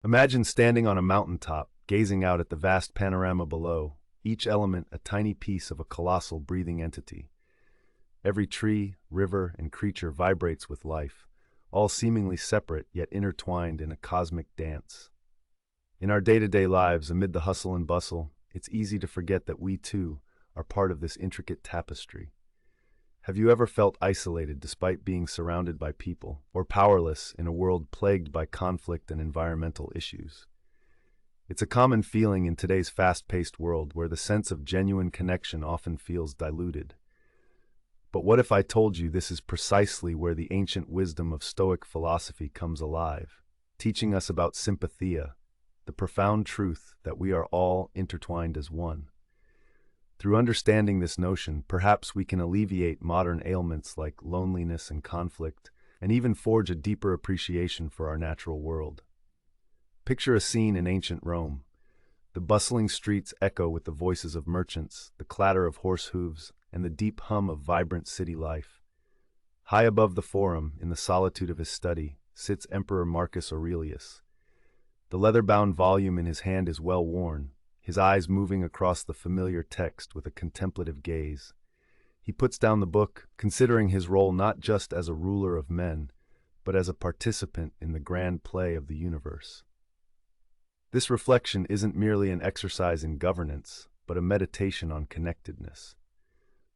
Imagine standing on a mountaintop, gazing out at the vast panorama below, each element a tiny piece of a colossal breathing entity. Every tree, river, and creature vibrates with life, all seemingly separate yet intertwined in a cosmic dance. In our day-to-day lives, amid the hustle and bustle, it's easy to forget that we, too, are part of this intricate tapestry. Have you ever felt isolated despite being surrounded by people, or powerless in a world plagued by conflict and environmental issues? It's a common feeling in today's fast-paced world where the sense of genuine connection often feels diluted. But what if I told you this is precisely where the ancient wisdom of Stoic philosophy comes alive, teaching us about sympatheia, the profound truth that we are all intertwined as one? Through understanding this notion, perhaps we can alleviate modern ailments like loneliness and conflict, and even forge a deeper appreciation for our natural world. Picture a scene in ancient Rome. The bustling streets echo with the voices of merchants, the clatter of horse hooves, and the deep hum of vibrant city life. High above the forum, in the solitude of his study, sits Emperor Marcus Aurelius. The leather-bound volume in his hand is well worn, his eyes moving across the familiar text with a contemplative gaze. He puts down the book, considering his role not just as a ruler of men, but as a participant in the grand play of the universe. This reflection isn't merely an exercise in governance, but a meditation on connectedness.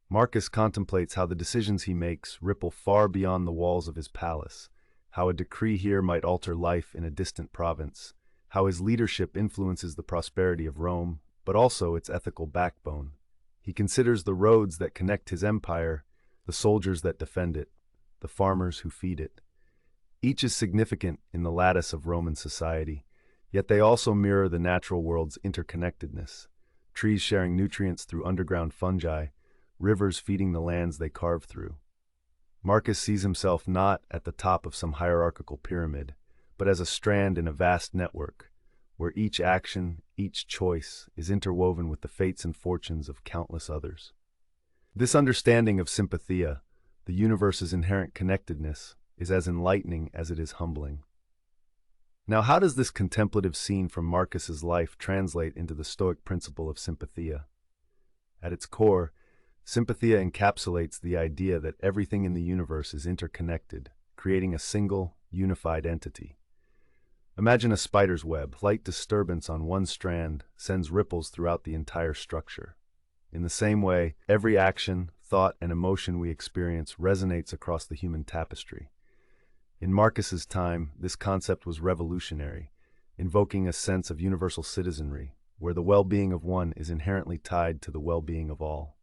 Marcus contemplates how the decisions he makes ripple far beyond the walls of his palace, how a decree here might alter life in a distant province, how his leadership influences the prosperity of Rome, but also its ethical backbone. He considers the roads that connect his empire, the soldiers that defend it, the farmers who feed it. Each is significant in the lattice of Roman society, yet they also mirror the natural world's interconnectedness, trees sharing nutrients through underground fungi, rivers feeding the lands they carve through. Marcus sees himself not at the top of some hierarchical pyramid, but as a strand in a vast network, where each action, each choice, is interwoven with the fates and fortunes of countless others. This understanding of sympatheia, the universe's inherent connectedness, is as enlightening as it is humbling. Now, how does this contemplative scene from Marcus's life translate into the Stoic principle of sympatheia? At its core, sympatheia encapsulates the idea that everything in the universe is interconnected, creating a single, unified entity. Imagine a spider's web. Light disturbance on one strand sends ripples throughout the entire structure. In the same way, every action, thought, and emotion we experience resonates across the human tapestry. In Marcus's time, this concept was revolutionary, invoking a sense of universal citizenry, where the well-being of one is inherently tied to the well-being of all.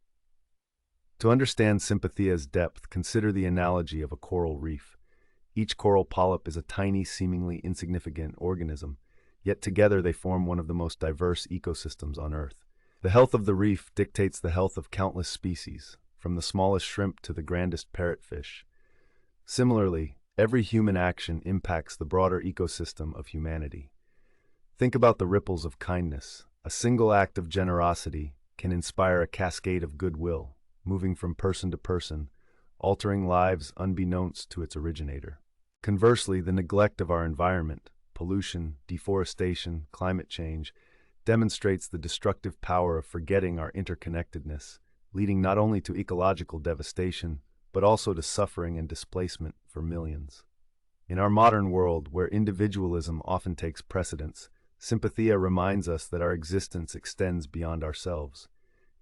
To understand sympatheia's depth, consider the analogy of a coral reef. Each coral polyp is a tiny, seemingly insignificant organism, yet together they form one of the most diverse ecosystems on Earth. The health of the reef dictates the health of countless species, from the smallest shrimp to the grandest parrotfish. Similarly, every human action impacts the broader ecosystem of humanity. Think about the ripples of kindness. A single act of generosity can inspire a cascade of goodwill, moving from person to person, altering lives unbeknownst to its originator. Conversely, the neglect of our environment, pollution, deforestation, climate change, demonstrates the destructive power of forgetting our interconnectedness, leading not only to ecological devastation, but also to suffering and displacement for millions. In our modern world, where individualism often takes precedence, sympatheia reminds us that our existence extends beyond ourselves.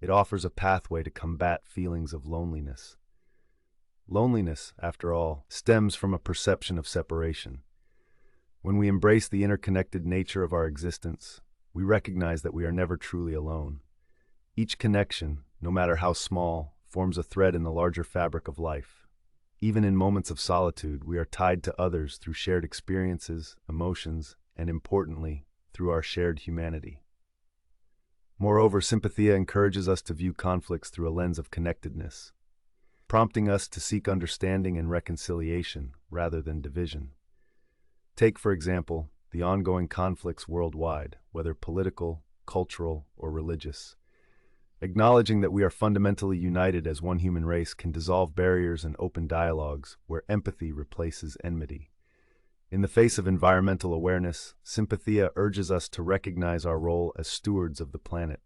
It offers a pathway to combat feelings of loneliness. Loneliness, after all, stems from a perception of separation. When we embrace the interconnected nature of our existence, we recognize that we are never truly alone. Each connection, no matter how small, forms a thread in the larger fabric of life. Even in moments of solitude, we are tied to others through shared experiences, emotions, and importantly, through our shared humanity. Moreover, sympatheia encourages us to view conflicts through a lens of connectedness, prompting us to seek understanding and reconciliation rather than division. Take, for example, the ongoing conflicts worldwide, whether political, cultural, or religious. Acknowledging that we are fundamentally united as one human race can dissolve barriers and open dialogues where empathy replaces enmity. In the face of environmental awareness, Sympatheia urges us to recognize our role as stewards of the planet.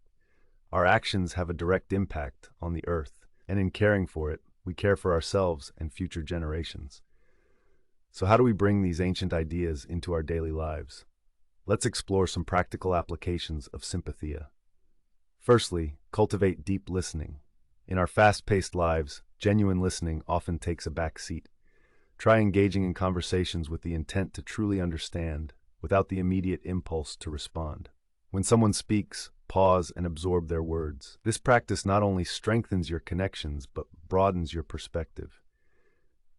Our actions have a direct impact on the Earth, and in caring for it, we care for ourselves and future generations. So how do we bring these ancient ideas into our daily lives? Let's explore some practical applications of Sympatheia. Firstly, cultivate deep listening. In our fast-paced lives, genuine listening often takes a back seat. Try engaging in conversations with the intent to truly understand, without the immediate impulse to respond. When someone speaks, pause and absorb their words. This practice not only strengthens your connections, but broadens your perspective.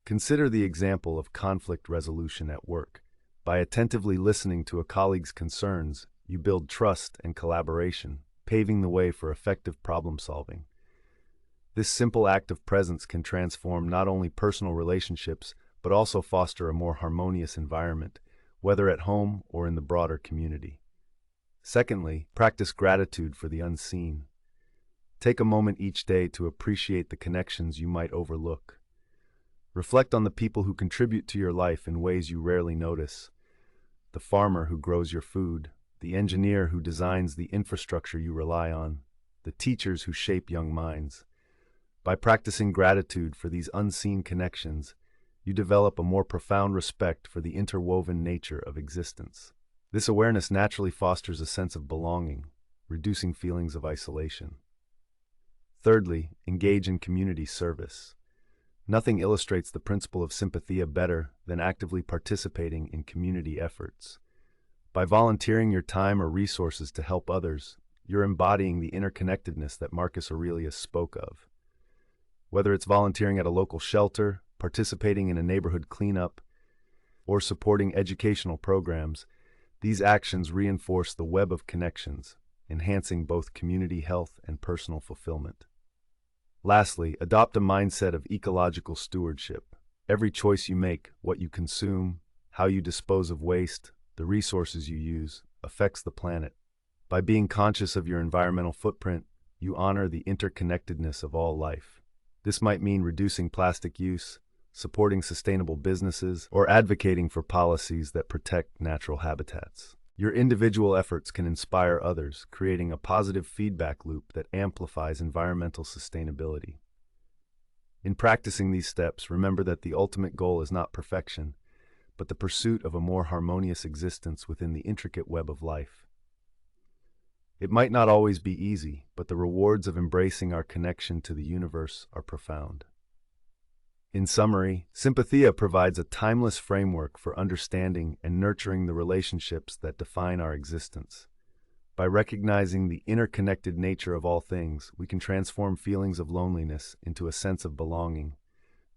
Consider the example of conflict resolution at work. By attentively listening to a colleague's concerns, you build trust and collaboration, paving the way for effective problem-solving. This simple act of presence can transform not only personal relationships, but also foster a more harmonious environment, whether at home or in the broader community. Secondly, practice gratitude for the unseen. Take a moment each day to appreciate the connections you might overlook. Reflect on the people who contribute to your life in ways you rarely notice. The farmer who grows your food, the engineer who designs the infrastructure you rely on, the teachers who shape young minds. By practicing gratitude for these unseen connections, you develop a more profound respect for the interwoven nature of existence. This awareness naturally fosters a sense of belonging, reducing feelings of isolation. Thirdly, engage in community service. Nothing illustrates the principle of Sympatheia better than actively participating in community efforts. By volunteering your time or resources to help others, you're embodying the interconnectedness that Marcus Aurelius spoke of. Whether it's volunteering at a local shelter, participating in a neighborhood cleanup, or supporting educational programs, these actions reinforce the web of connections, enhancing both community health and personal fulfillment. Lastly, adopt a mindset of ecological stewardship. Every choice you make, what you consume, how you dispose of waste, the resources you use, affects the planet. By being conscious of your environmental footprint, you honor the interconnectedness of all life. This might mean reducing plastic use, supporting sustainable businesses, or advocating for policies that protect natural habitats. Your individual efforts can inspire others, creating a positive feedback loop that amplifies environmental sustainability. In practicing these steps, remember that the ultimate goal is not perfection, but the pursuit of a more harmonious existence within the intricate web of life. It might not always be easy, but the rewards of embracing our connection to the universe are profound. In summary, Sympatheia provides a timeless framework for understanding and nurturing the relationships that define our existence. By recognizing the interconnected nature of all things, we can transform feelings of loneliness into a sense of belonging,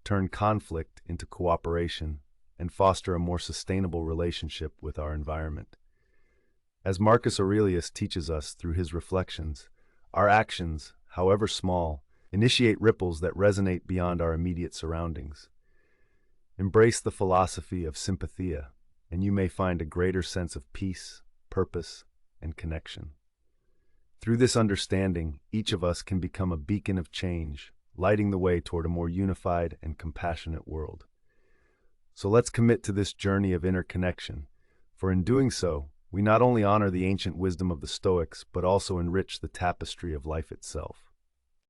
turn conflict into cooperation, and foster a more sustainable relationship with our environment. As Marcus Aurelius teaches us through his reflections, our actions, however small, initiate ripples that resonate beyond our immediate surroundings. Embrace the philosophy of Sympatheia, and you may find a greater sense of peace, purpose, and connection. Through this understanding, each of us can become a beacon of change, lighting the way toward a more unified and compassionate world. So let's commit to this journey of interconnection, for in doing so, we not only honor the ancient wisdom of the Stoics, but also enrich the tapestry of life itself.